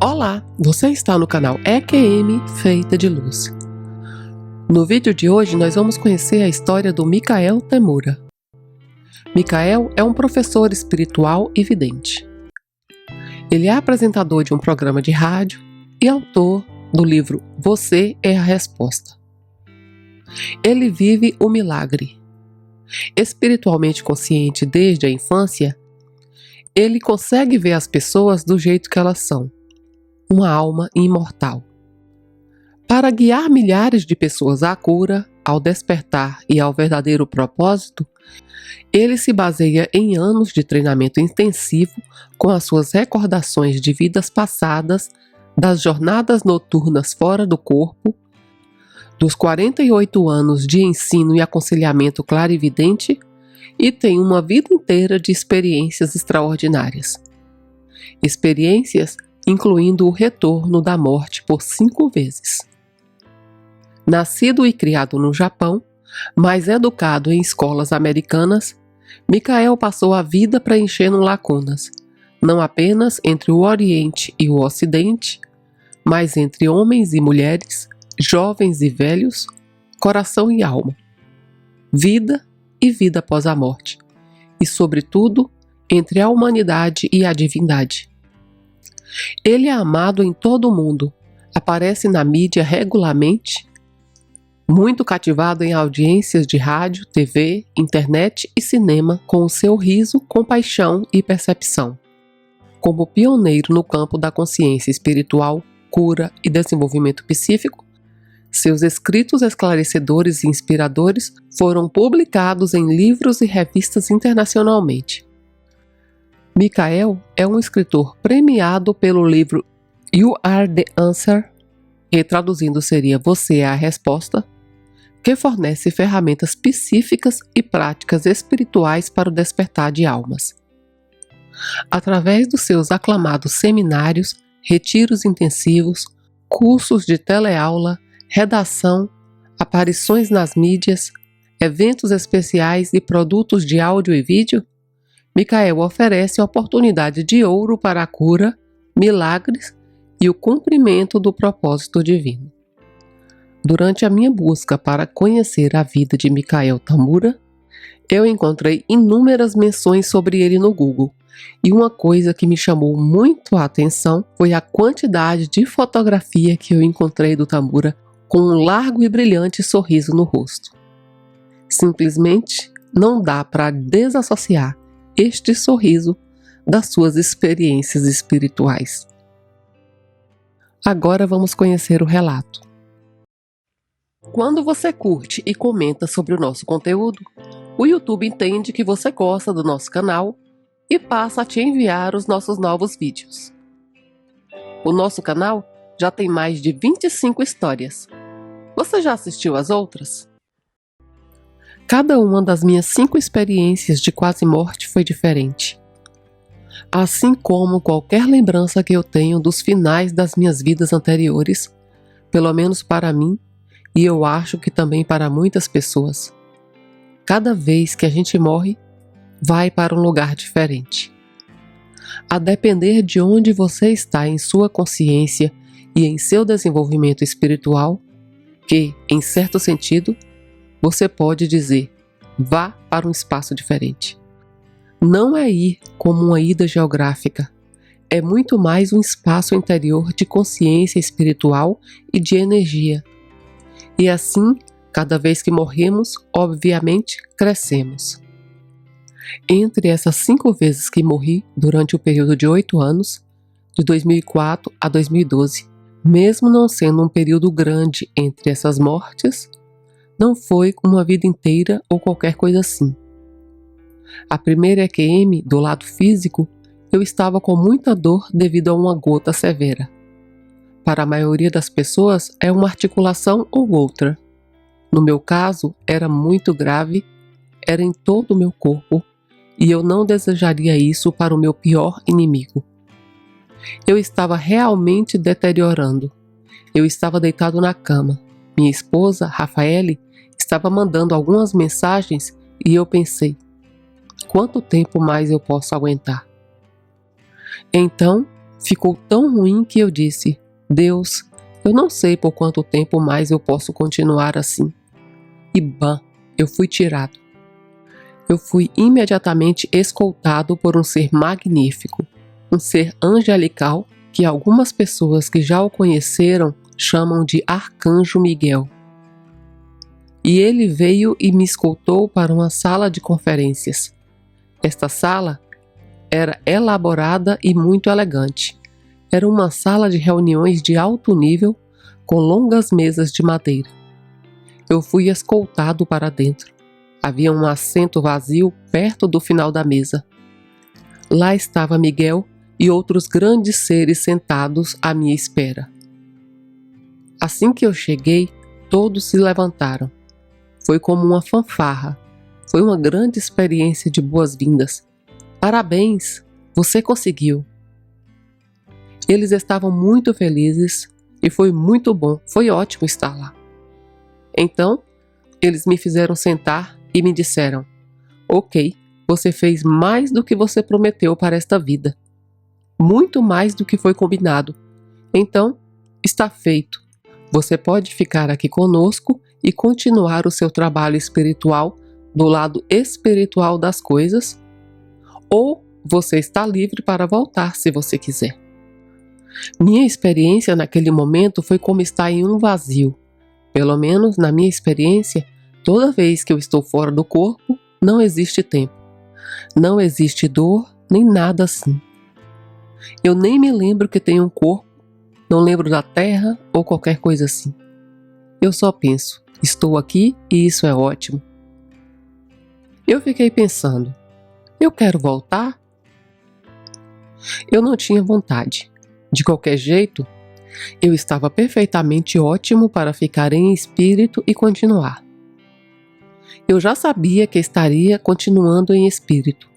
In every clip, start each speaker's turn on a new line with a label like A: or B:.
A: Olá, você está no canal EQM Feita de Luz. No vídeo de hoje nós vamos conhecer a história do Michael Tamura. Michael é um professor espiritual e vidente. Ele é apresentador de um programa de rádio e autor do livro Você é a Resposta. Ele vive o milagre. Espiritualmente consciente desde a infância, ele consegue ver as pessoas do jeito que elas são. Uma alma imortal. Para guiar milhares de pessoas à cura, ao despertar e ao verdadeiro propósito, ele se baseia em anos de treinamento intensivo com as suas recordações de vidas passadas, das jornadas noturnas fora do corpo, dos 48 anos de ensino e aconselhamento clarividente e tem uma vida inteira de experiências extraordinárias. Experiências incluindo o retorno da morte por 5 vezes. Nascido e criado no Japão, mas educado em escolas americanas, Michael passou a vida preenchendo lacunas, não apenas entre o Oriente e o Ocidente, mas entre homens e mulheres, jovens e velhos, coração e alma, vida e vida após a morte, e, sobretudo, entre a humanidade e a divindade. Ele é amado em todo o mundo, aparece na mídia regularmente, muito cativado em audiências de rádio, TV, internet e cinema com o seu riso, compaixão e percepção. Como pioneiro no campo da consciência espiritual, cura e desenvolvimento psíquico, seus escritos esclarecedores e inspiradores foram publicados em livros e revistas internacionalmente. Michael é um escritor premiado pelo livro You Are the Answer, que traduzindo seria Você é a Resposta, que fornece ferramentas específicas e práticas espirituais para o despertar de almas. Através dos seus aclamados seminários, retiros intensivos, cursos de teleaula, redação, aparições nas mídias, eventos especiais e produtos de áudio e vídeo, Michael oferece oportunidade de ouro para a cura, milagres e o cumprimento do propósito divino. Durante a minha busca para conhecer a vida de Michael Tamura, eu encontrei inúmeras menções sobre ele no Google, e uma coisa que me chamou muito a atenção foi a quantidade de fotografia que eu encontrei do Tamura com um largo e brilhante sorriso no rosto. Simplesmente não dá para desassociar este sorriso das suas experiências espirituais. Agora vamos conhecer o relato. Quando você curte e comenta sobre o nosso conteúdo, o YouTube entende que você gosta do nosso canal e passa a te enviar os nossos novos vídeos. O nosso canal já tem mais de 25 histórias. Você já assistiu às outras? Cada uma das minhas 5 experiências de quase morte foi diferente. Assim como qualquer lembrança que eu tenho dos finais das minhas vidas anteriores, pelo menos para mim, e eu acho que também para muitas pessoas. Cada vez que a gente morre, vai para um lugar diferente. A depender de onde você está em sua consciência e em seu desenvolvimento espiritual, que, em certo sentido, você pode dizer, vá para um espaço diferente. Não é ir como uma ida geográfica, é muito mais um espaço interior de consciência espiritual e de energia. E assim, cada vez que morremos, obviamente, crescemos. Entre essas 5 vezes que morri durante o período de 8 anos, de 2004 a 2012, mesmo não sendo um período grande entre essas mortes, não foi uma vida inteira ou qualquer coisa assim. A primeira EQM, do lado físico, eu estava com muita dor devido a uma gota severa. Para a maioria das pessoas é uma articulação ou outra. No meu caso, era muito grave, era em todo o meu corpo, e eu não desejaria isso para o meu pior inimigo. Eu estava realmente deteriorando. Eu estava deitado na cama. Minha esposa, Rafaele, estava mandando algumas mensagens e eu pensei, quanto tempo mais eu posso aguentar? Então, Ficou tão ruim que eu disse: Deus, eu não sei por quanto tempo mais eu posso continuar assim. E bam, eu fui tirado. Eu fui imediatamente escoltado por um ser magnífico, um ser angelical que algumas pessoas que já o conheceram chamam de Arcanjo Miguel. E ele veio e me escoltou para uma sala de conferências. Esta sala era elaborada e muito elegante. Era uma sala de reuniões de alto nível com longas mesas de madeira. Eu fui escoltado para dentro. Havia um assento vazio perto do final da mesa. Lá estava Miguel e outros grandes seres sentados à minha espera. Assim que eu cheguei, todos se levantaram. Foi como uma fanfarra. Foi uma grande experiência de boas-vindas. Parabéns, você conseguiu. Eles estavam muito felizes e foi muito bom, foi ótimo estar lá. Então, eles me fizeram sentar e me disseram: ok, você fez mais do que você prometeu para esta vida. Muito mais do que foi combinado. Então, está feito. Você pode ficar aqui conosco e continuar o seu trabalho espiritual do lado espiritual das coisas, ou você está livre para voltar se você quiser. Minha experiência naquele momento foi como estar em um vazio. Pelo menos na minha experiência, toda vez que eu estou fora do corpo, não existe tempo. Não existe dor, nem nada assim. Eu nem me lembro que tenho um corpo, não lembro da terra ou qualquer coisa assim. Eu só penso, estou aqui e isso é ótimo. Eu fiquei pensando, eu quero voltar? Eu não tinha vontade. De qualquer jeito, eu estava perfeitamente ótimo para ficar em espírito e continuar. Eu já sabia que estaria continuando em espírito.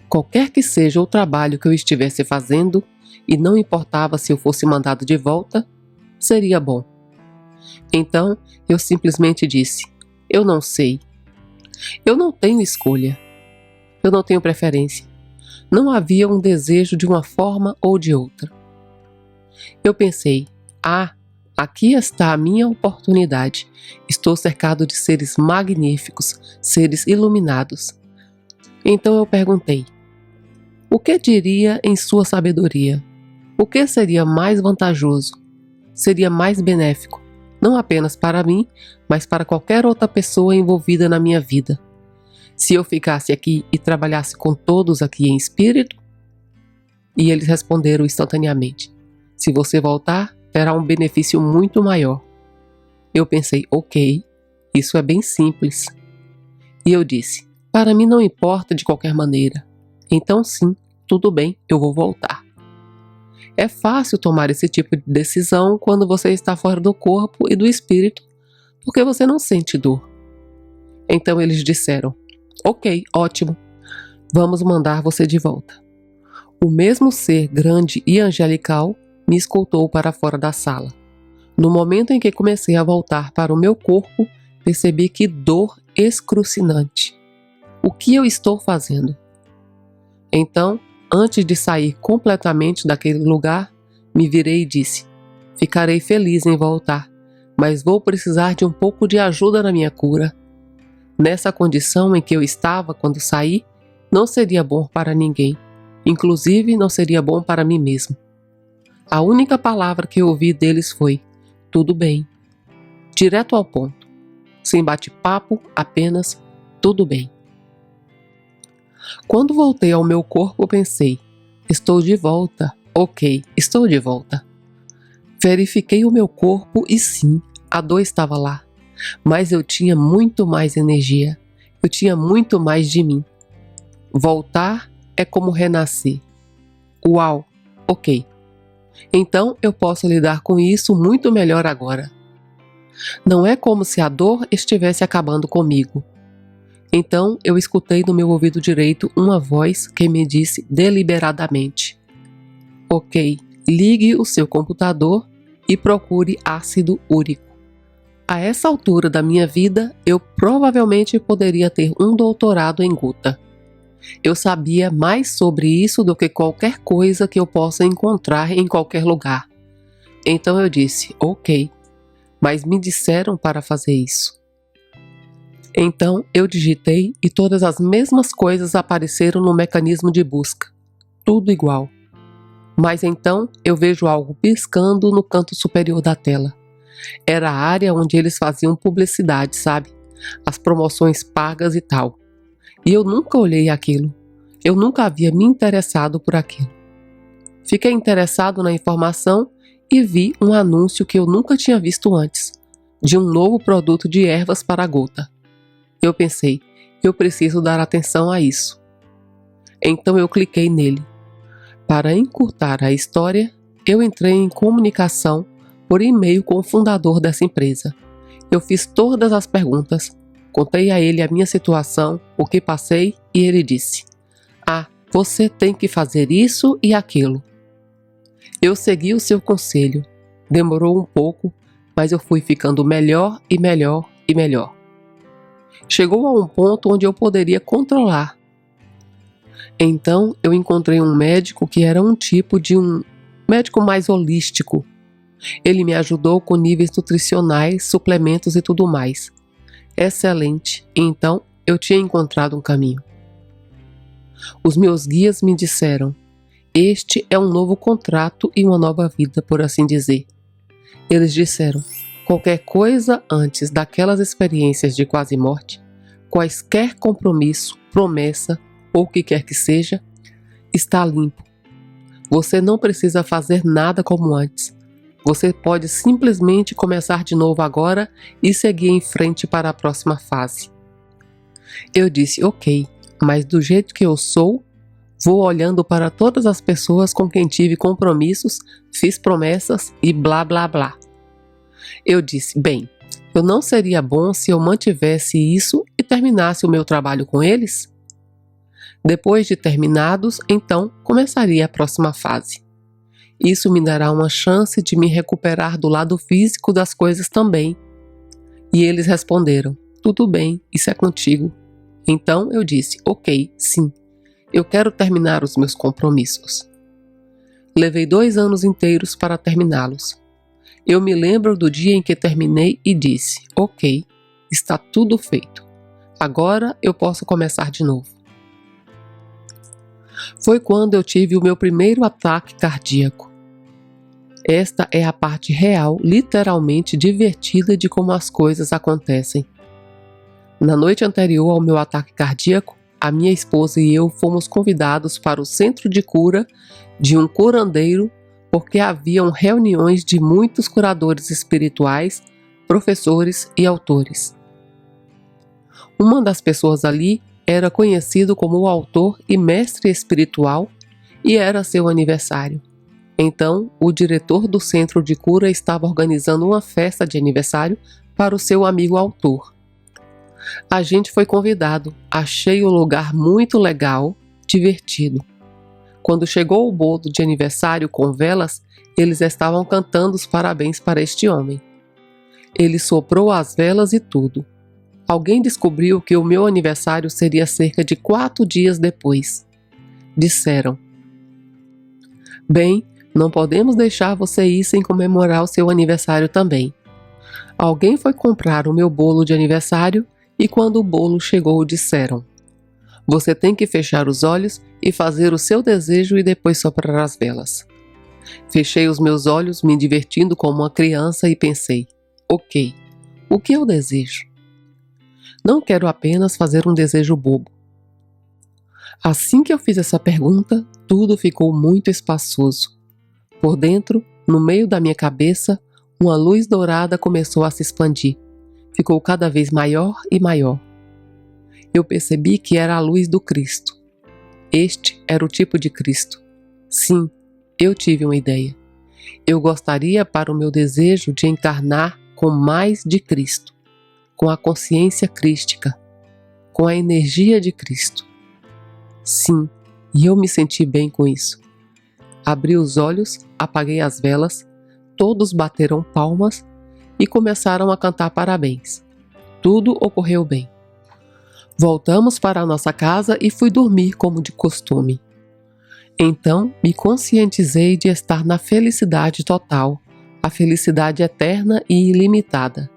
A: Qualquer que seja o trabalho que eu estivesse fazendo, e não importava se eu fosse mandado de volta, seria bom. Então, eu simplesmente disse: eu não sei. Eu não tenho escolha. Eu não tenho preferência. Não havia um desejo de uma forma ou de outra. Eu pensei: aqui está a minha oportunidade. Estou cercado de seres magníficos, seres iluminados. Então eu perguntei: o que diria em sua sabedoria? O que seria mais vantajoso? Seria mais benéfico, não apenas para mim, mas para qualquer outra pessoa envolvida na minha vida? Se eu ficasse aqui e trabalhasse com todos aqui em espírito? E eles responderam instantaneamente: se você voltar, terá um benefício muito maior. Eu pensei: ok, isso é bem simples. E eu disse: para mim não importa de qualquer maneira. Então sim, tudo bem, eu vou voltar. É fácil tomar esse tipo de decisão quando você está fora do corpo e do espírito, porque você não sente dor. Então eles disseram: ok, ótimo, vamos mandar você de volta. O mesmo ser grande e angelical me escoltou para fora da sala. No momento em que comecei a voltar para o meu corpo, percebi que dor excruciante. O que eu estou fazendo? Então, antes de sair completamente daquele lugar, me virei e disse: ficarei feliz em voltar, mas vou precisar de um pouco de ajuda na minha cura. Nessa condição em que eu estava quando saí, não seria bom para ninguém, inclusive não seria bom para mim mesmo. A única palavra que eu ouvi deles foi: tudo bem. Direto ao ponto, sem bate-papo, apenas tudo bem. Quando voltei ao meu corpo, pensei: estou de volta, ok, estou de volta. Verifiquei o meu corpo e sim, a dor estava lá, mas eu tinha muito mais energia, eu tinha muito mais de mim. Voltar é como renascer. Uau, ok. Então eu posso lidar com isso muito melhor agora. Não é como se a dor estivesse acabando comigo. Então eu escutei no meu ouvido direito uma voz que me disse deliberadamente: ok, ligue o seu computador e procure ácido úrico. A essa altura da minha vida, eu provavelmente poderia ter um doutorado em gota. Eu sabia mais sobre isso do que qualquer coisa que eu possa encontrar em qualquer lugar. Então eu disse, ok, mas me disseram para fazer isso. Então eu digitei e todas as mesmas coisas apareceram no mecanismo de busca. Tudo igual. Mas então eu vejo algo piscando no canto superior da tela. Era a área onde eles faziam publicidade, sabe? As promoções pagas e tal. E eu nunca olhei aquilo. Eu nunca havia me interessado por aquilo. Fiquei interessado na informação e vi um anúncio que eu nunca tinha visto antes, de um novo produto de ervas para a gota. Eu pensei, eu preciso dar atenção a isso. Então eu cliquei nele. Para encurtar a história, eu entrei em comunicação por e-mail com o fundador dessa empresa. Eu fiz todas as perguntas, contei a ele a minha situação, o que passei, e ele disse: "Ah, você tem que fazer isso e aquilo." Eu segui o seu conselho. Demorou um pouco, mas eu fui ficando melhor e melhor e melhor. Chegou a um ponto onde eu poderia controlar. Então eu encontrei um médico que era um tipo de um médico mais holístico. Ele me ajudou com níveis nutricionais, suplementos e tudo mais. Excelente. Então eu tinha encontrado um caminho. Os meus guias me disseram: este é um novo contrato e uma nova vida, por assim dizer. Eles disseram: qualquer coisa antes daquelas experiências de quase morte, quaisquer compromisso, promessa ou o que quer que seja, está limpo. Você não precisa fazer nada como antes. Você pode simplesmente começar de novo agora e seguir em frente para a próxima fase. Eu disse, ok, mas do jeito que eu sou, vou olhando para todas as pessoas com quem tive compromissos, fiz promessas e blá blá blá. Eu disse, bem, eu não seria bom se eu mantivesse isso e terminasse o meu trabalho com eles? Depois de terminados, então começaria a próxima fase. Isso me dará uma chance de me recuperar do lado físico das coisas também. E eles responderam, tudo bem, isso é contigo. Então eu disse, ok, sim, eu quero terminar os meus compromissos. Levei 2 anos inteiros para terminá-los. Eu me lembro do dia em que terminei e disse, ok, está tudo feito. Agora eu posso começar de novo. Foi quando eu tive o meu primeiro ataque cardíaco. Esta é a parte real, literalmente divertida de como as coisas acontecem. Na noite anterior ao meu ataque cardíaco, a minha esposa e eu fomos convidados para o centro de cura de um curandeiro porque haviam reuniões de muitos curadores espirituais, professores e autores. Uma das pessoas ali era conhecido como o autor e mestre espiritual e era seu aniversário. Então, o diretor do centro de cura estava organizando uma festa de aniversário para o seu amigo autor. A gente foi convidado, achei o lugar muito legal, divertido. Quando chegou o bolo de aniversário com velas, eles estavam cantando os parabéns para este homem. Ele soprou as velas e tudo. Alguém descobriu que o meu aniversário seria cerca de 4 dias depois. Disseram, bem, não podemos deixar você ir sem comemorar o seu aniversário também. Alguém foi comprar o meu bolo de aniversário e quando o bolo chegou disseram, você tem que fechar os olhos e fazer o seu desejo e depois soprar as velas. Fechei os meus olhos me divertindo como uma criança e pensei, ok, o que eu desejo? Não quero apenas fazer um desejo bobo. Assim que eu fiz essa pergunta, tudo ficou muito espaçoso. Por dentro, no meio da minha cabeça, uma luz dourada começou a se expandir. Ficou cada vez maior e maior. Eu percebi que era a luz do Cristo. Este era o tipo de Cristo. Sim, eu tive uma ideia. Eu gostaria para o meu desejo de encarnar com mais de Cristo, com a consciência crística, com a energia de Cristo. Sim, e eu me senti bem com isso. Abri os olhos, apaguei as velas, todos bateram palmas e começaram a cantar parabéns. Tudo ocorreu bem. Voltamos para a nossa casa e fui dormir como de costume. Então me conscientizei de estar na felicidade total, a felicidade eterna e ilimitada.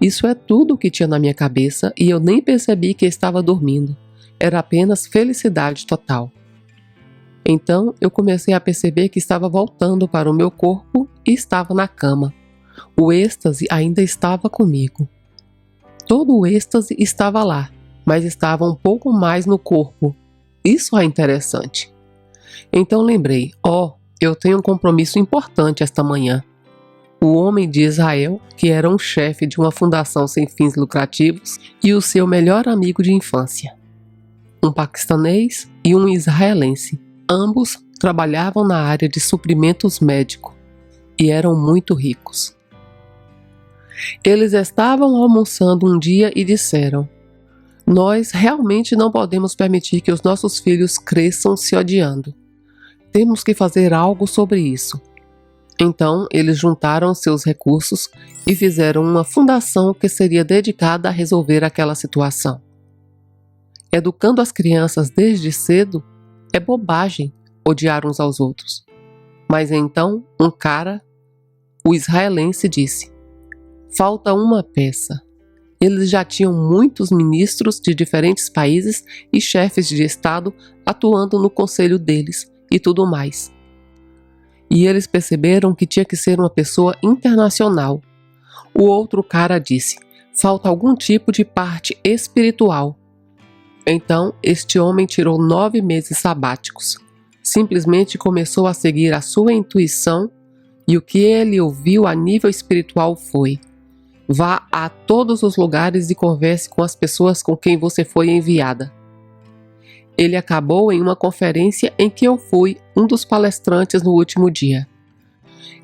A: Isso é tudo o que tinha na minha cabeça e eu nem percebi que estava dormindo. Era apenas felicidade total. Então eu comecei a perceber que estava voltando para o meu corpo e estava na cama. O êxtase ainda estava comigo. Todo o êxtase estava lá, mas estava um pouco mais no corpo. Isso é interessante. Então lembrei, eu tenho um compromisso importante esta manhã. O homem de Israel, que era um chefe de uma fundação sem fins lucrativos, e o seu melhor amigo de infância. Um paquistanês e um israelense. Ambos trabalhavam na área de suprimentos médicos e eram muito ricos. Eles estavam almoçando um dia e disseram: "Nós realmente não podemos permitir que os nossos filhos cresçam se odiando. Temos que fazer algo sobre isso." Então eles juntaram seus recursos e fizeram uma fundação que seria dedicada a resolver aquela situação. Educando as crianças desde cedo é bobagem odiar uns aos outros. Mas então um cara, o israelense, disse: "Falta uma peça." Eles já tinham muitos ministros de diferentes países e chefes de estado atuando no conselho deles e tudo mais. E eles perceberam que tinha que ser uma pessoa internacional. O outro cara disse: "Falta algum tipo de parte espiritual." Então este homem tirou 9 meses sabáticos. Simplesmente começou a seguir a sua intuição e o que ele ouviu a nível espiritual foi: vá a todos os lugares e converse com as pessoas com quem você foi enviada. Ele acabou em uma conferência em que eu fui um dos palestrantes no último dia.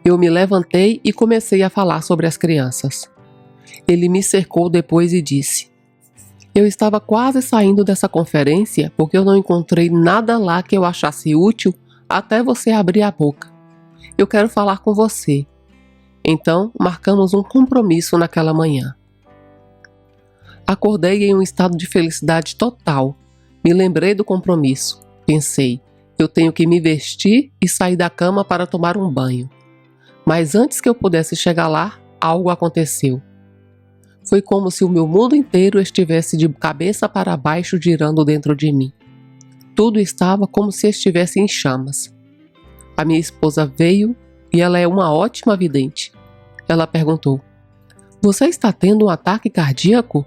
A: Eu me levantei e comecei a falar sobre as crianças. Ele me cercou depois e disse: "Eu estava quase saindo dessa conferência porque eu não encontrei nada lá que eu achasse útil até você abrir a boca. Eu quero falar com você." Então marcamos um compromisso naquela manhã. Acordei em um estado de felicidade total. Me lembrei do compromisso. Pensei: eu tenho que me vestir e sair da cama para tomar um banho. Mas antes que eu pudesse chegar lá, algo aconteceu. Foi como se o meu mundo inteiro estivesse de cabeça para baixo girando dentro de mim. Tudo estava como se estivesse em chamas. A minha esposa veio e ela é uma ótima vidente. Ela perguntou: "Você está tendo um ataque cardíaco?"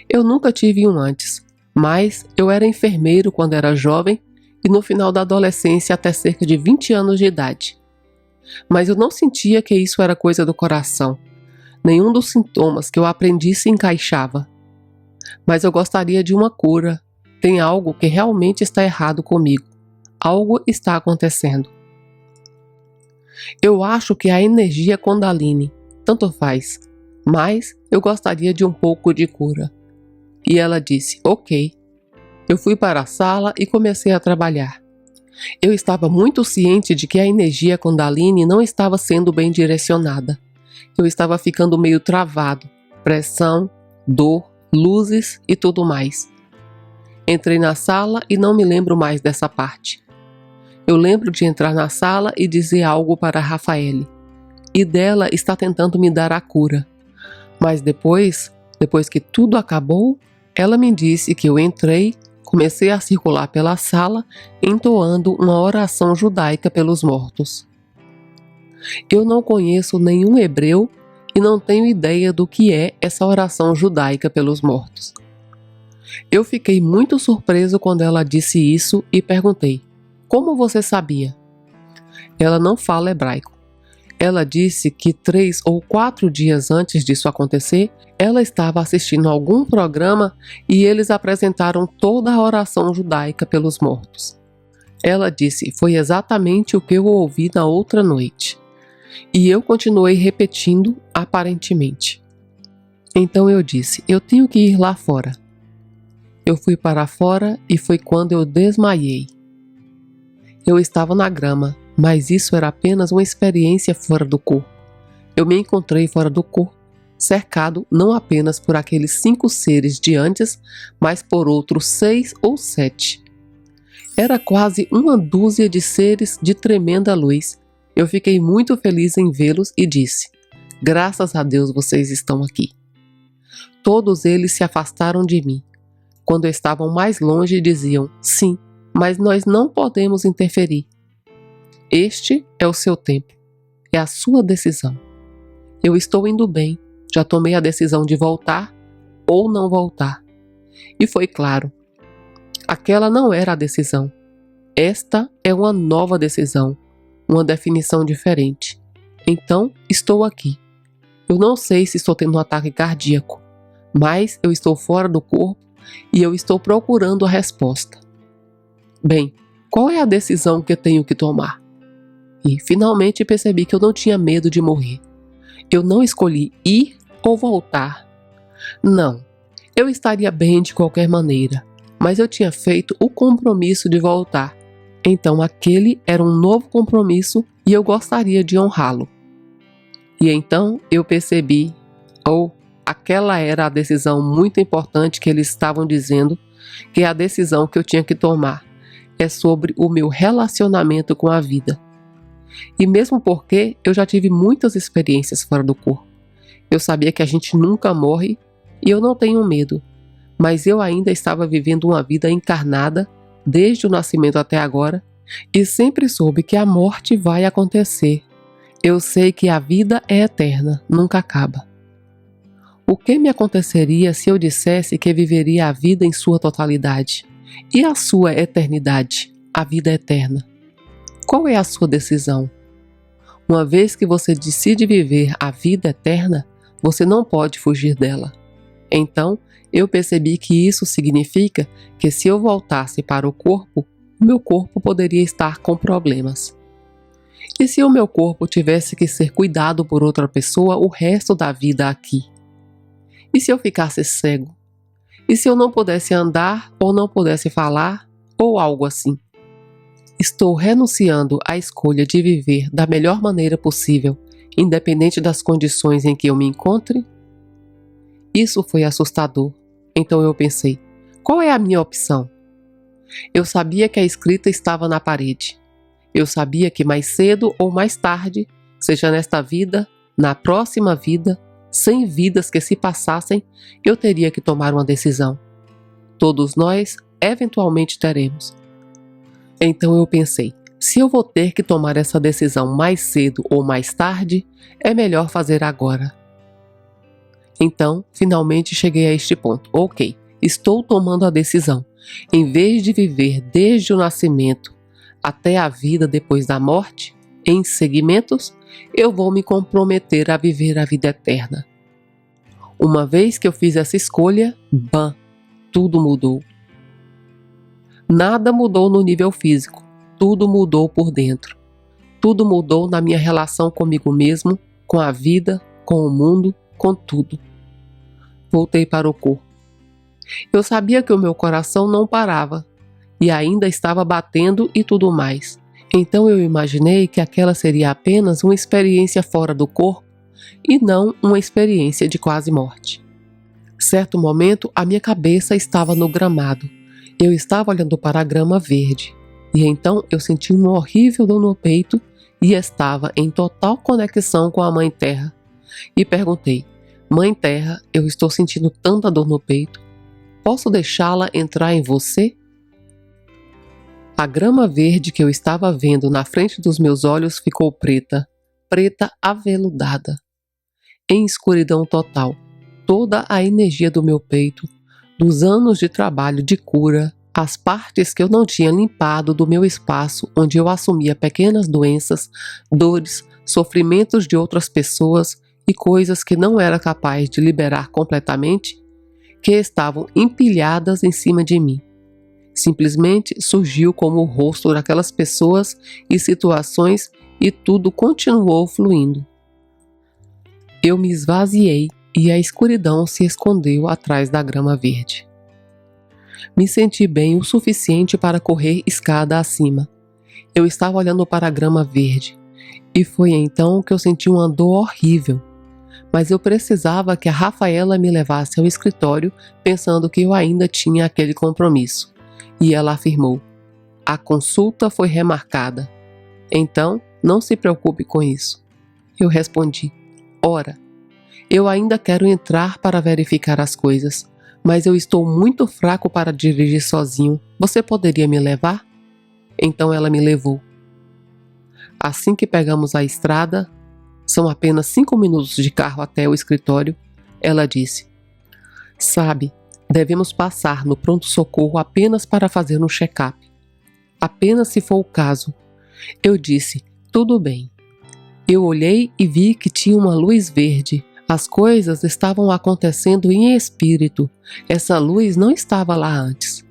A: Eu nunca tive um antes, mas eu era enfermeiro quando era jovem e no final da adolescência até cerca de 20 anos de idade. Mas eu não sentia que isso era coisa do coração. Nenhum dos sintomas que eu aprendi se encaixava. Mas eu gostaria de uma cura. Tem algo que realmente está errado comigo. Algo está acontecendo. Eu acho que a energia Kundalini, tanto faz, mas eu gostaria de um pouco de cura. E ela disse: "Ok." Eu fui para a sala e comecei a trabalhar. Eu estava muito ciente de que a energia Kundalini não estava sendo bem direcionada. Eu estava ficando meio travado, pressão, dor, luzes e tudo mais. Entrei na sala e não me lembro mais dessa parte. Eu lembro de entrar na sala e dizer algo para a Rafaele. E dela está tentando me dar a cura. Mas depois que tudo acabou, ela me disse que eu entrei, comecei a circular pela sala, entoando uma oração judaica pelos mortos. Eu não conheço nenhum hebreu e não tenho ideia do que é essa oração judaica pelos mortos. Eu fiquei muito surpreso quando ela disse isso e perguntei: "Como você sabia?" Ela não fala hebraico. Ela disse que 3 ou 4 dias antes disso acontecer, ela estava assistindo algum programa e eles apresentaram toda a oração judaica pelos mortos. Ela disse: "Foi exatamente o que eu ouvi na outra noite." E eu continuei repetindo, aparentemente. Então eu disse: "Eu tenho que ir lá fora." Eu fui para fora e foi quando eu desmaiei. Eu estava na grama, mas isso era apenas uma experiência fora do corpo. Eu me encontrei fora do corpo cercado não apenas por aqueles 5 seres de antes, mas por outros 6 ou 7. Era quase uma dúzia de seres de tremenda luz. Eu fiquei muito feliz em vê-los e disse: graças a Deus vocês estão aqui. Todos eles se afastaram de mim. Quando estavam mais longe diziam: sim, mas nós não podemos interferir. Este é o seu tempo. É a sua decisão. Eu estou indo bem. Já tomei a decisão de voltar ou não voltar. E foi claro. Aquela não era a decisão. Esta é uma nova decisão. Uma definição diferente. Então, estou aqui. Eu não sei se estou tendo um ataque cardíaco, mas eu estou fora do corpo e eu estou procurando a resposta. Bem, qual é a decisão que eu tenho que tomar? E finalmente percebi que eu não tinha medo de morrer. Eu não escolhi ir ou voltar. Não, eu estaria bem de qualquer maneira, mas eu tinha feito o compromisso de voltar. Então aquele era um novo compromisso e eu gostaria de honrá-lo. E então eu percebi, aquela era a decisão muito importante que eles estavam dizendo, que a decisão que eu tinha que tomar é sobre o meu relacionamento com a vida. E mesmo porque eu já tive muitas experiências fora do corpo. Eu sabia que a gente nunca morre e eu não tenho medo, mas eu ainda estava vivendo uma vida encarnada desde o nascimento até agora e sempre soube que a morte vai acontecer. Eu sei que a vida é eterna, nunca acaba. O que me aconteceria se eu dissesse que viveria a vida em sua totalidade? E a sua eternidade, a vida eterna? Qual é a sua decisão? Uma vez que você decide viver a vida eterna, você não pode fugir dela. Então, eu percebi que isso significa que se eu voltasse para o corpo, o meu corpo poderia estar com problemas. E se o meu corpo tivesse que ser cuidado por outra pessoa o resto da vida aqui? E se eu ficasse cego? E se eu não pudesse andar ou não pudesse falar ou algo assim? Estou renunciando à escolha de viver da melhor maneira possível, independente das condições em que eu me encontre? Isso foi assustador. Então eu pensei, qual é a minha opção? Eu sabia que a escrita estava na parede. Eu sabia que mais cedo ou mais tarde, seja nesta vida, na próxima vida, 100 vidas que se passassem, eu teria que tomar uma decisão. Todos nós, eventualmente, teremos. Então eu pensei, se eu vou ter que tomar essa decisão mais cedo ou mais tarde, é melhor fazer agora. Então, finalmente cheguei a este ponto. Ok, estou tomando a decisão. Em vez de viver desde o nascimento até a vida depois da morte, em segmentos, eu vou me comprometer a viver a vida eterna. Uma vez que eu fiz essa escolha, tudo mudou. Nada mudou no nível físico, tudo mudou por dentro. Tudo mudou na minha relação comigo mesmo, com a vida, com o mundo, com tudo. Voltei para o corpo. Eu sabia que o meu coração não parava e ainda estava batendo e tudo mais. Então eu imaginei que aquela seria apenas uma experiência fora do corpo e não uma experiência de quase morte. Certo momento, a minha cabeça estava no gramado. Eu estava olhando para a grama verde e então eu senti uma horrível dor no peito e estava em total conexão com a Mãe Terra. E perguntei, Mãe Terra, eu estou sentindo tanta dor no peito. Posso deixá-la entrar em você? A grama verde que eu estava vendo na frente dos meus olhos ficou preta, preta aveludada. Em escuridão total, toda a energia do meu peito, dos anos de trabalho de cura, as partes que eu não tinha limpado do meu espaço onde eu assumia pequenas doenças, dores, sofrimentos de outras pessoas e coisas que não era capaz de liberar completamente, que estavam empilhadas em cima de mim. Simplesmente surgiu como o rosto daquelas pessoas e situações e tudo continuou fluindo. Eu me esvaziei e a escuridão se escondeu atrás da grama verde. Me senti bem o suficiente para correr escada acima. Eu estava olhando para a grama verde e foi então que eu senti uma dor horrível. mas eu precisava que a Rafaela me levasse ao escritório pensando que eu ainda tinha aquele compromisso. E ela afirmou: "A consulta foi remarcada. Então, não se preocupe com isso." Eu respondi: "Ora, eu ainda quero entrar para verificar as coisas, mas eu estou muito fraco para dirigir sozinho. Você poderia me levar?" Então ela me levou. Assim que pegamos a estrada, são apenas 5 minutos de carro até o escritório, ela disse: "Sabe, devemos passar no pronto-socorro apenas para fazer um check-up. Apenas se for o caso." Eu disse: "Tudo bem." Eu olhei e vi que tinha uma luz verde. As coisas estavam acontecendo em espírito. Essa luz não estava lá antes.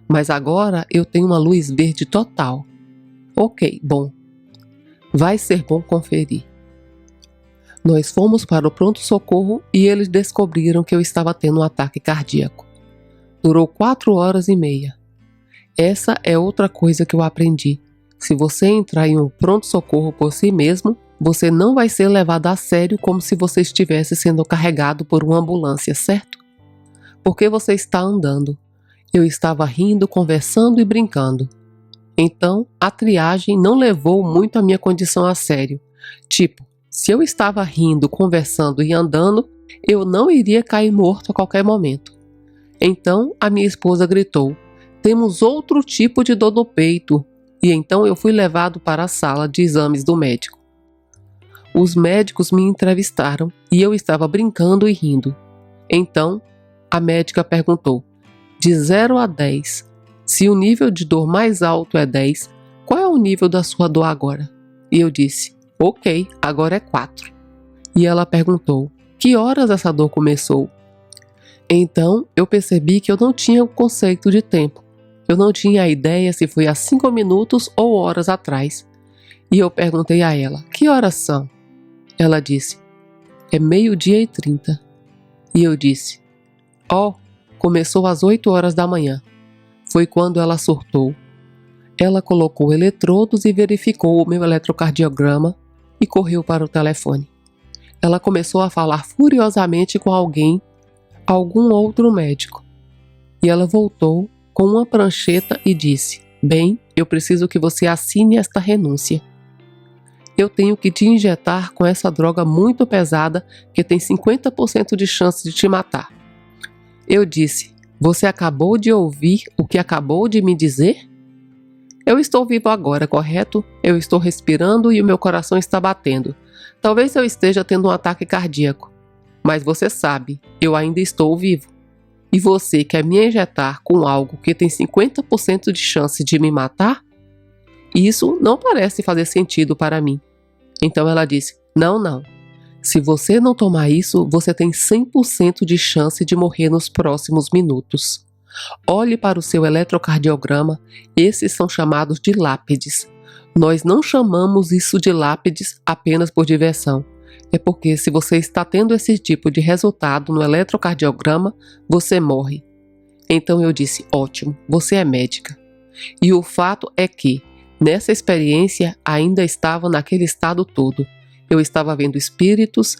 A: Mas agora eu tenho uma luz verde total. Ok, bom. Vai ser bom conferir. Nós fomos para o pronto-socorro e eles descobriram que eu estava tendo um ataque cardíaco. Durou 4 horas e meia. Essa é outra coisa que eu aprendi. Se você entrar em um pronto-socorro por si mesmo, você não vai ser levado a sério como se você estivesse sendo carregado por uma ambulância, certo? Porque você está andando. Eu estava rindo, conversando e brincando. Então, a triagem não levou muito a minha condição a sério. Tipo, se eu estava rindo, conversando e andando, eu não iria cair morto a qualquer momento. Então, a minha esposa gritou: "Temos outro tipo de dor no peito." E então eu fui levado para a sala de exames do médico. Os médicos me entrevistaram e eu estava brincando e rindo. Então, a médica perguntou: "De 0 a 10, se o nível de dor mais alto é 10, qual é o nível da sua dor agora?" E eu disse: "Ok, agora é 4. E ela perguntou: "Que horas essa dor começou?" Então, eu percebi que eu não tinha o conceito de tempo. Eu não tinha a ideia se foi há 5 minutos ou horas atrás. E eu perguntei a ela: "Que horas são?" Ela disse: "É 12h30. E eu disse: "Oh, começou às 8 horas da manhã." Foi quando ela surtou. Ela colocou eletrodos e verificou o meu eletrocardiograma e correu para o telefone. Ela começou a falar furiosamente com algum outro médico. E ela voltou com uma prancheta e disse: "Bem, eu preciso que você assine esta renúncia. Eu tenho que te injetar com essa droga muito pesada que tem 50% de chance de te matar." Eu disse: "Você acabou de ouvir o que acabou de me dizer? Eu estou vivo agora, correto? Eu estou respirando e o meu coração está batendo. Talvez eu esteja tendo um ataque cardíaco. Mas você sabe, eu ainda estou vivo. E você quer me injetar com algo que tem 50% de chance de me matar? Isso não parece fazer sentido para mim." Então ela disse: Não. Se você não tomar isso, você tem 100% de chance de morrer nos próximos minutos. Olhe para o seu eletrocardiograma, esses são chamados de lápides. Nós não chamamos isso de lápides apenas por diversão. É porque se você está tendo esse tipo de resultado no eletrocardiograma, você morre." Então eu disse: "Ótimo, você é médica." E o fato é que, nessa experiência, ainda estava naquele estado todo. Eu estava vendo espíritos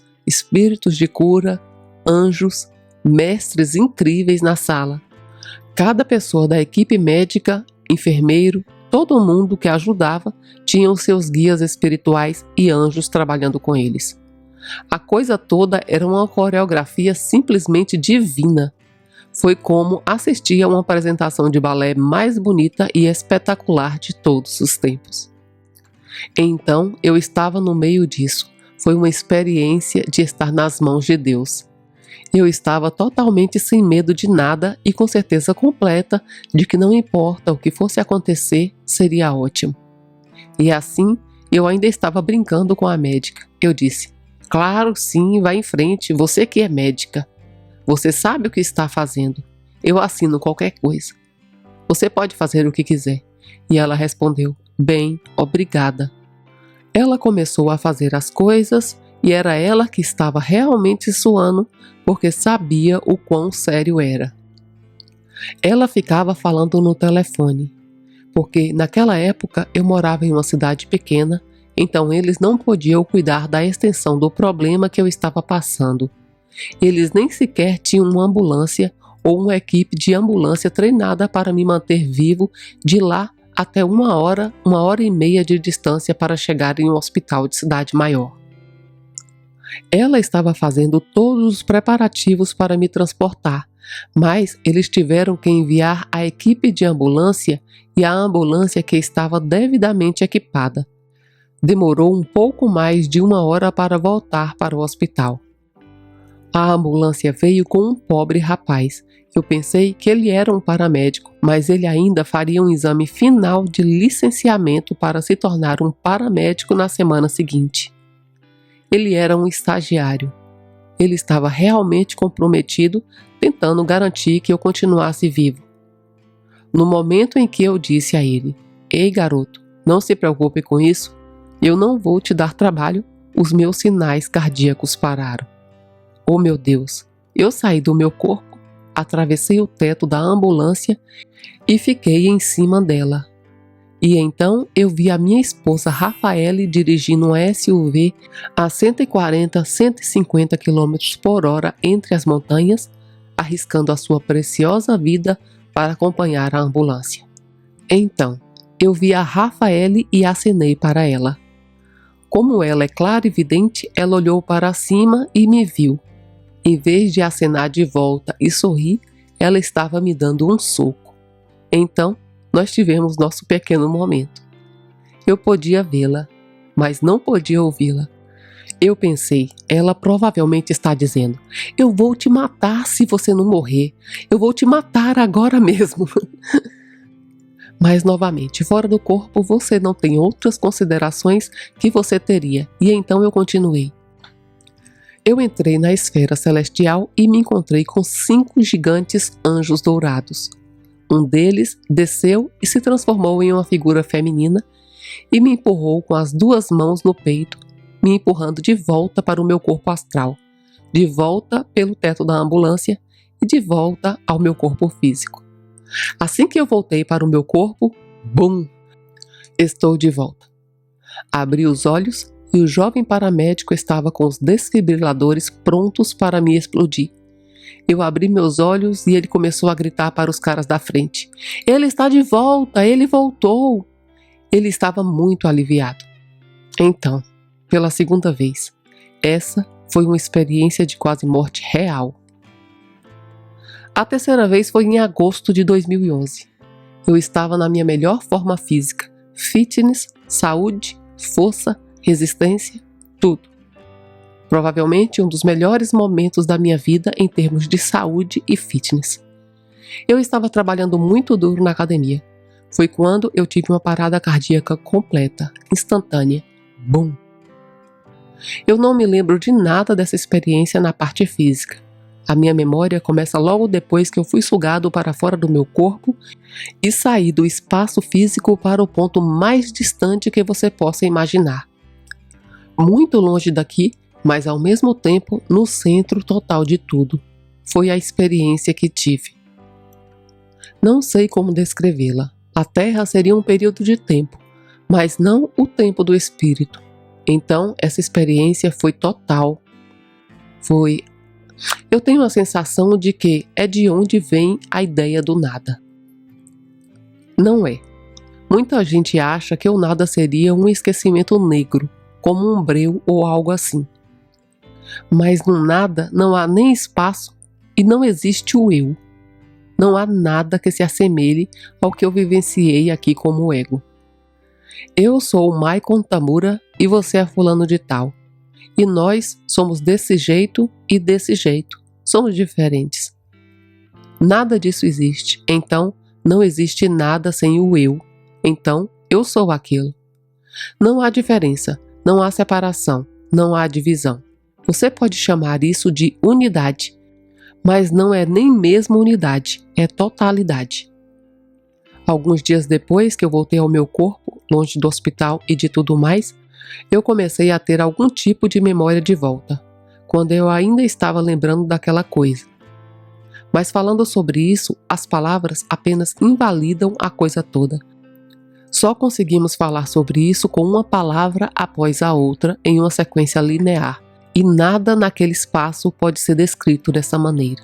A: de cura, anjos, mestres incríveis na sala. Cada pessoa da equipe médica, enfermeiro, todo mundo que ajudava, tinha os seus guias espirituais e anjos trabalhando com eles. A coisa toda era uma coreografia simplesmente divina. Foi como assistir a uma apresentação de balé mais bonita e espetacular de todos os tempos. Então, eu estava no meio disso. Foi uma experiência de estar nas mãos de Deus. Eu estava totalmente sem medo de nada e com certeza completa de que não importa o que fosse acontecer, seria ótimo. E assim, eu ainda estava brincando com a médica. Eu disse: "Claro, sim, vá em frente, você que é médica. Você sabe o que está fazendo. Eu assino qualquer coisa. Você pode fazer o que quiser." E ela respondeu: "Bem, obrigada." Ela começou a fazer as coisas e era ela que estava realmente suando porque sabia o quão sério era. Ela ficava falando no telefone, porque naquela época eu morava em uma cidade pequena Então eles não podiam cuidar da extensão do problema que eu estava passando. Eles nem sequer tinham uma ambulância ou uma equipe de ambulância treinada para me manter vivo de lá até 1 hora e meia de distância para chegar em um hospital de cidade maior. Ela estava fazendo todos os preparativos para me transportar, mas eles tiveram que enviar a equipe de ambulância e a ambulância que estava devidamente equipada. Demorou um pouco mais de 1 hora para voltar para o hospital. A ambulância veio com um pobre rapaz. Eu pensei que ele era um paramédico, mas ele ainda faria um exame final de licenciamento para se tornar um paramédico na semana seguinte. Ele era um estagiário. Ele estava realmente comprometido, tentando garantir que eu continuasse vivo. No momento em que eu disse a ele: "Ei, garoto, não se preocupe com isso, eu não vou te dar trabalho", os meus sinais cardíacos pararam. Oh meu Deus, eu saí do meu corpo, atravessei o teto da ambulância e fiquei em cima dela. E então eu vi a minha esposa Rafaele dirigindo um SUV a 140, 150 km por hora entre as montanhas, arriscando a sua preciosa vida para acompanhar a ambulância. Então, eu vi a Rafaele e acenei para ela. Como ela é clarividente, ela olhou para cima e me viu. Em vez de acenar de volta e sorrir, ela estava me dando um soco. Então, nós tivemos nosso pequeno momento. Eu podia vê-la, mas não podia ouvi-la. Eu pensei, ela provavelmente está dizendo: "Eu vou te matar se você não morrer. Eu vou te matar agora mesmo." Mas novamente, fora do corpo, você não tem outras considerações que você teria. E então eu continuei. Eu entrei na esfera celestial e me encontrei com 5 gigantes anjos dourados. Um deles desceu e se transformou em uma figura feminina e me empurrou com as 2 mãos no peito, me empurrando de volta para o meu corpo astral, de volta pelo teto da ambulância e de volta ao meu corpo físico. Assim que eu voltei para o meu corpo, bum! Estou de volta. Abri os olhos e o jovem paramédico estava com os desfibriladores prontos para me explodir. Eu abri meus olhos e ele começou a gritar para os caras da frente: "Ele está de volta! Ele voltou!" Ele estava muito aliviado. Então, pela segunda vez, essa foi uma experiência de quase morte real. A terceira vez foi em agosto de 2011. Eu estava na minha melhor forma física, fitness, saúde, força, resistência, tudo. Provavelmente um dos melhores momentos da minha vida em termos de saúde e fitness. Eu estava trabalhando muito duro na academia. Foi quando eu tive uma parada cardíaca completa, instantânea. Bum! Eu não me lembro de nada dessa experiência na parte física. A minha memória começa logo depois que eu fui sugado para fora do meu corpo e saí do espaço físico para o ponto mais distante que você possa imaginar. Muito longe daqui, mas ao mesmo tempo no centro total de tudo. Foi a experiência que tive. Não sei como descrevê-la. A Terra seria um período de tempo, mas não o tempo do espírito. Então, essa experiência foi total. Eu tenho a sensação de que é de onde vem a ideia do nada. Não é. Muita gente acha que o nada seria um esquecimento negro, como um breu ou algo assim. Mas no nada não há nem espaço e não existe o eu. Não há nada que se assemelhe ao que eu vivenciei aqui como ego. Eu sou o Maicon Tamura e você é fulano de tal. E nós somos desse jeito e desse jeito. Somos diferentes. Nada disso existe. Então, não existe nada sem o eu. Então, eu sou aquilo. Não há diferença. Não há separação. Não há divisão. Você pode chamar isso de unidade. Mas não é nem mesmo unidade. É totalidade. Alguns dias depois que eu voltei ao meu corpo, longe do hospital e de tudo mais, eu comecei a ter algum tipo de memória de volta, quando eu ainda estava lembrando daquela coisa. Mas falando sobre isso, as palavras apenas invalidam a coisa toda. só conseguimos falar sobre isso com uma palavra após a outra em uma sequência linear, e nada naquele espaço pode ser descrito dessa maneira.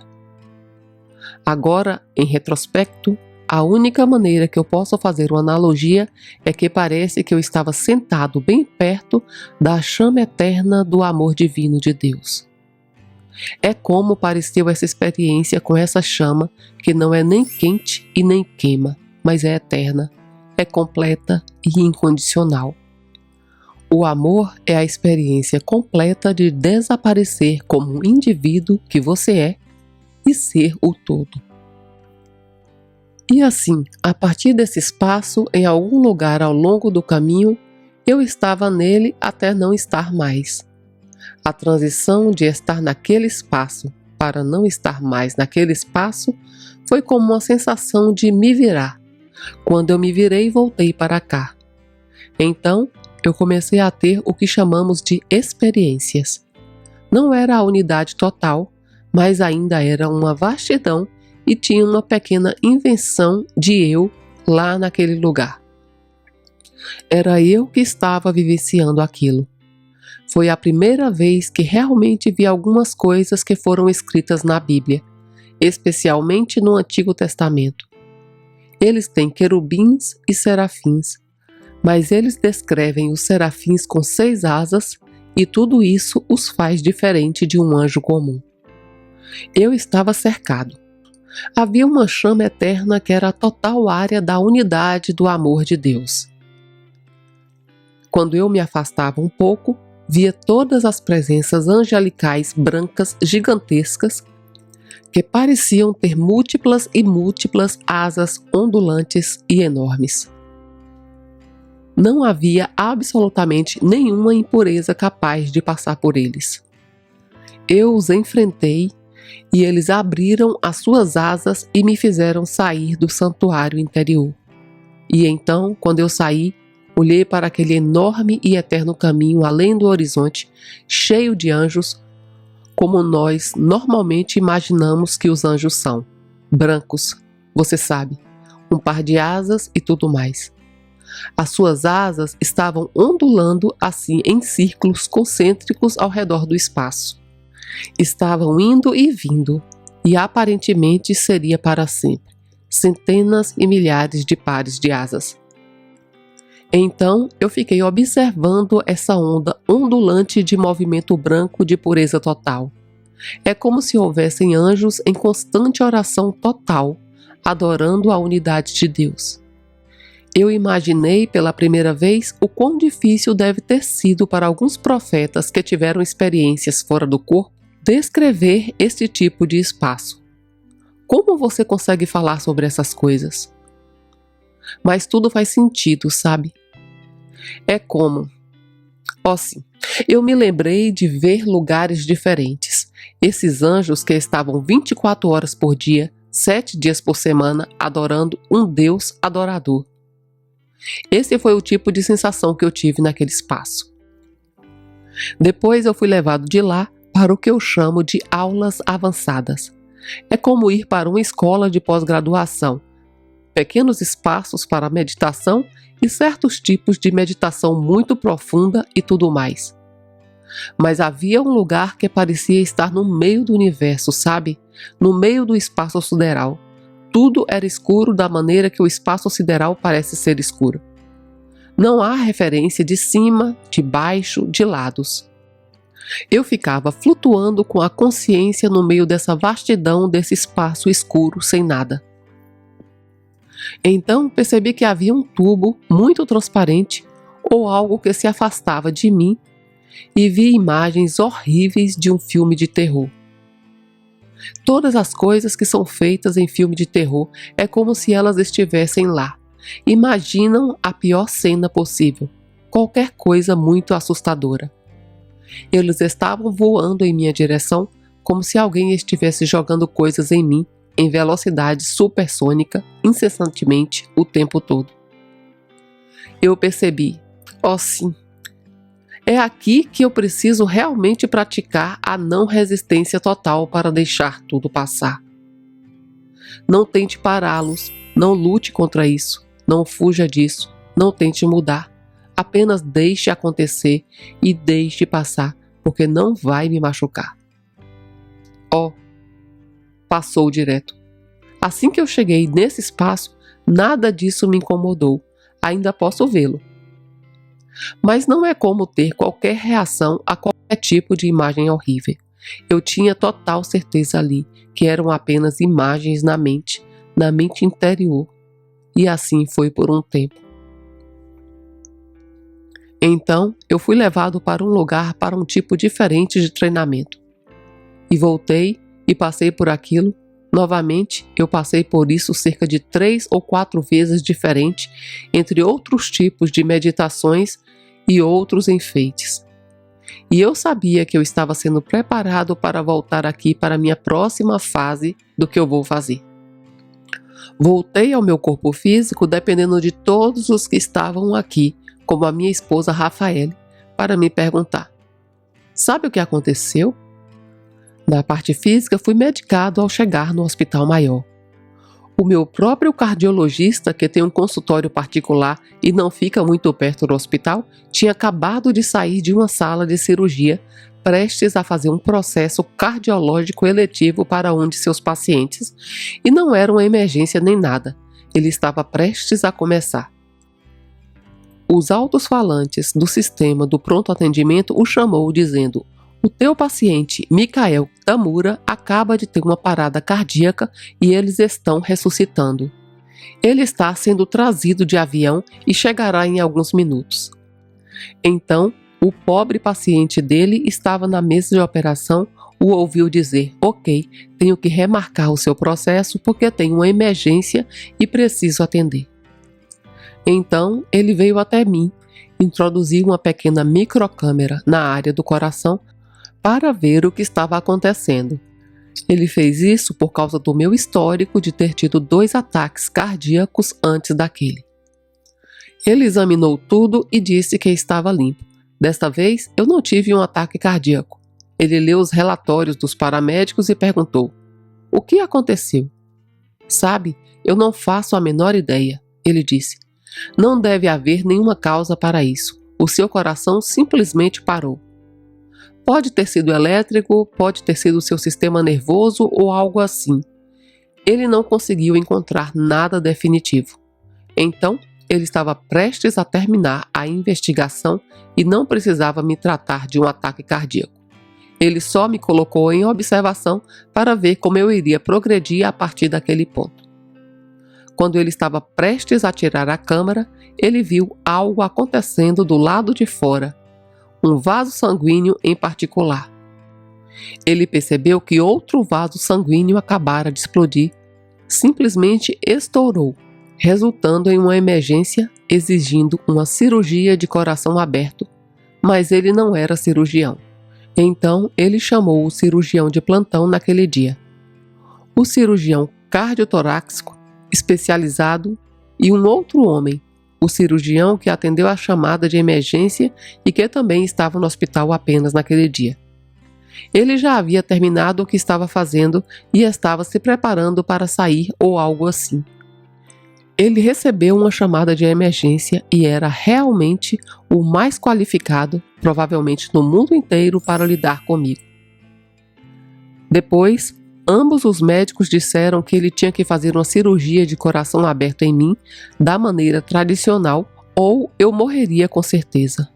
A: Agora, em retrospecto, a única maneira que eu posso fazer uma analogia é que parece que eu estava sentado bem perto da chama eterna do amor divino de Deus. É como pareceu essa experiência com essa chama que não é nem quente e nem queima, mas é eterna, é completa e incondicional. O amor é a experiência completa de desaparecer como um indivíduo que você é e ser o todo. E assim, a partir desse espaço, em algum lugar ao longo do caminho, eu estava nele até não estar mais. A transição de estar naquele espaço para não estar mais naquele espaço foi como uma sensação de me virar. Quando eu me virei, voltei para cá. Então, eu comecei a ter o que chamamos de experiências. Não era a unidade total, mas ainda era uma vastidão e tinha uma pequena invenção de eu lá naquele lugar. Era eu que estava vivenciando aquilo. Foi a primeira vez que realmente vi algumas coisas que foram escritas na Bíblia, especialmente no Antigo Testamento. Eles têm querubins e serafins, mas eles descrevem os serafins com 6 asas e tudo isso os faz diferente de um anjo comum. Eu estava cercado. Havia uma chama eterna que era a total área da unidade do amor de Deus. Quando eu me afastava um pouco, via todas as presenças angelicais brancas gigantescas que pareciam ter múltiplas e múltiplas asas ondulantes e enormes. Não havia absolutamente nenhuma impureza capaz de passar por eles. Eu os enfrentei e eles abriram as suas asas e me fizeram sair do santuário interior. E então, quando eu saí, olhei para aquele enorme e eterno caminho além do horizonte, cheio de anjos, como nós normalmente imaginamos que os anjos são. Brancos, você sabe, um par de asas e tudo mais. As suas asas estavam ondulando assim em círculos concêntricos ao redor do espaço. Estavam indo e vindo, e aparentemente seria para sempre, centenas e milhares de pares de asas. Então eu fiquei observando essa onda ondulante de movimento branco de pureza total. É como se houvessem anjos em constante oração total, adorando a unidade de Deus. Eu imaginei pela primeira vez o quão difícil deve ter sido para alguns profetas que tiveram experiências fora do corpo descrever este tipo de espaço. Como você consegue falar sobre essas coisas? Mas tudo faz sentido, sabe? É como... sim, eu me lembrei de ver lugares diferentes. Esses anjos que estavam 24 horas por dia, 7 dias por semana, adorando um Deus adorador. Esse foi o tipo de sensação que eu tive naquele espaço. Depois eu fui levado de lá para o que eu chamo de aulas avançadas. É como ir para uma escola de pós-graduação. Pequenos espaços para meditação e certos tipos de meditação muito profunda e tudo mais. Mas havia um lugar que parecia estar no meio do universo, sabe? No meio do espaço sideral. Tudo era escuro da maneira que o espaço sideral parece ser escuro. Não há referência de cima, de baixo, de lados. Eu ficava flutuando com a consciência no meio dessa vastidão desse espaço escuro sem nada. Então percebi que havia um tubo muito transparente ou algo que se afastava de mim e vi imagens horríveis de um filme de terror. Todas as coisas que são feitas em filme de terror é como se elas estivessem lá. Imaginam a pior cena possível, qualquer coisa muito assustadora. Eles estavam voando em minha direção como se alguém estivesse jogando coisas em mim em velocidade supersônica incessantemente o tempo todo. Eu percebi, sim, é aqui que eu preciso realmente praticar a não resistência total para deixar tudo passar. Não tente pará-los, não lute contra isso, não fuja disso, Não tente mudar. Apenas deixe acontecer e deixe passar, porque não vai me machucar. Oh, passou direto. Assim que eu cheguei nesse espaço, nada disso me incomodou. Ainda posso vê-lo. Mas não é como ter qualquer reação a qualquer tipo de imagem horrível. Eu tinha total certeza ali que eram apenas imagens na mente interior. E assim foi por um tempo. Então, eu fui levado para um lugar para um tipo diferente de treinamento. E voltei e passei por aquilo. Novamente, eu passei por isso cerca de 3 ou 4 vezes diferente, entre outros tipos de meditações e outros enfeites. E eu sabia que eu estava sendo preparado para voltar aqui para a minha próxima fase do que eu vou fazer. Voltei ao meu corpo físico dependendo de todos os que estavam aqui, como a minha esposa Rafaele, para me perguntar: sabe o que aconteceu? Na parte física, fui medicado ao chegar no hospital maior. O meu próprio cardiologista, que tem um consultório particular e não fica muito perto do hospital, tinha acabado de sair de uma sala de cirurgia, prestes a fazer um processo cardiológico eletivo para um de seus pacientes, e não era uma emergência nem nada. Ele estava prestes a começar. Os altos-falantes do sistema do pronto atendimento o chamou dizendo: o teu paciente, Mikael Tamura, acaba de ter uma parada cardíaca e eles estão ressuscitando. Ele está sendo trazido de avião e chegará em alguns minutos. Então, o pobre paciente dele estava na mesa de operação, o ouviu dizer: ok, tenho que remarcar o seu processo porque tem uma emergência e preciso atender. Então, ele veio até mim, introduziu uma pequena microcâmera na área do coração para ver o que estava acontecendo. Ele fez isso por causa do meu histórico de ter tido 2 ataques cardíacos antes daquele. Ele examinou tudo e disse que estava limpo. Desta vez, eu não tive um ataque cardíaco. Ele leu os relatórios dos paramédicos e perguntou: o que aconteceu? Sabe, eu não faço a menor ideia, ele disse. Não deve haver nenhuma causa para isso. O seu coração simplesmente parou. Pode ter sido elétrico, pode ter sido o seu sistema nervoso ou algo assim. Ele não conseguiu encontrar nada definitivo. Então, ele estava prestes a terminar a investigação e não precisava me tratar de um ataque cardíaco. Ele só me colocou em observação para ver como eu iria progredir a partir daquele ponto. Quando ele estava prestes a tirar a câmara, ele viu algo acontecendo do lado de fora, um vaso sanguíneo em particular. Ele percebeu que outro vaso sanguíneo acabara de explodir, simplesmente estourou, resultando em uma emergência exigindo uma cirurgia de coração aberto, mas ele não era cirurgião. Então ele chamou o cirurgião de plantão naquele dia. O cirurgião cardiotorácico especializado e um outro homem, o cirurgião que atendeu a chamada de emergência e que também estava no hospital apenas naquele dia. Ele já havia terminado o que estava fazendo e estava se preparando para sair ou algo assim. Ele recebeu uma chamada de emergência e era realmente o mais qualificado, provavelmente no mundo inteiro, para lidar comigo. Depois, ambos os médicos disseram que ele tinha que fazer uma cirurgia de coração aberto em mim da maneira tradicional ou eu morreria com certeza.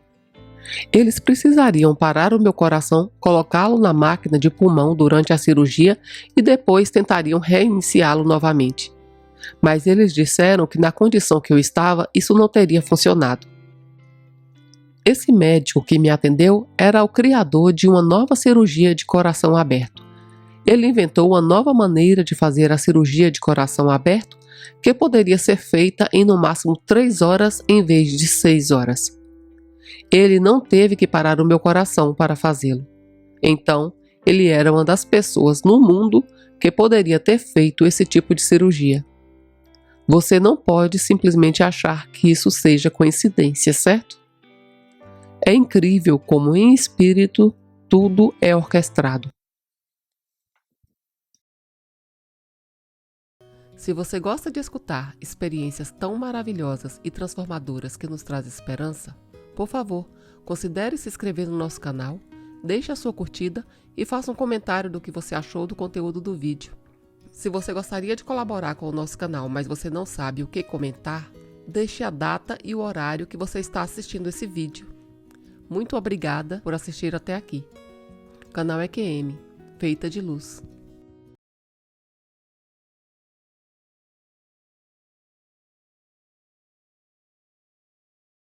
A: Eles precisariam parar o meu coração, colocá-lo na máquina de pulmão durante a cirurgia e depois tentariam reiniciá-lo novamente. Mas eles disseram que na condição que eu estava, isso não teria funcionado. Esse médico que me atendeu era o criador de uma nova cirurgia de coração aberto. Ele inventou uma nova maneira de fazer a cirurgia de coração aberto que poderia ser feita em no máximo 3 horas em vez de 6 horas. Ele não teve que parar o meu coração para fazê-lo. Então, ele era uma das pessoas no mundo que poderia ter feito esse tipo de cirurgia. Você não pode simplesmente achar que isso seja coincidência, certo? É incrível como em espírito tudo é orquestrado. Se você gosta de escutar experiências tão maravilhosas e transformadoras que nos traz esperança, por favor, considere se inscrever no nosso canal, deixe a sua curtida e faça um comentário do que você achou do conteúdo do vídeo. Se você gostaria de colaborar com o nosso canal, mas você não sabe o que comentar, deixe a data e o horário que você está assistindo esse vídeo. Muito obrigada por assistir até aqui. Canal EQM, feita de luz.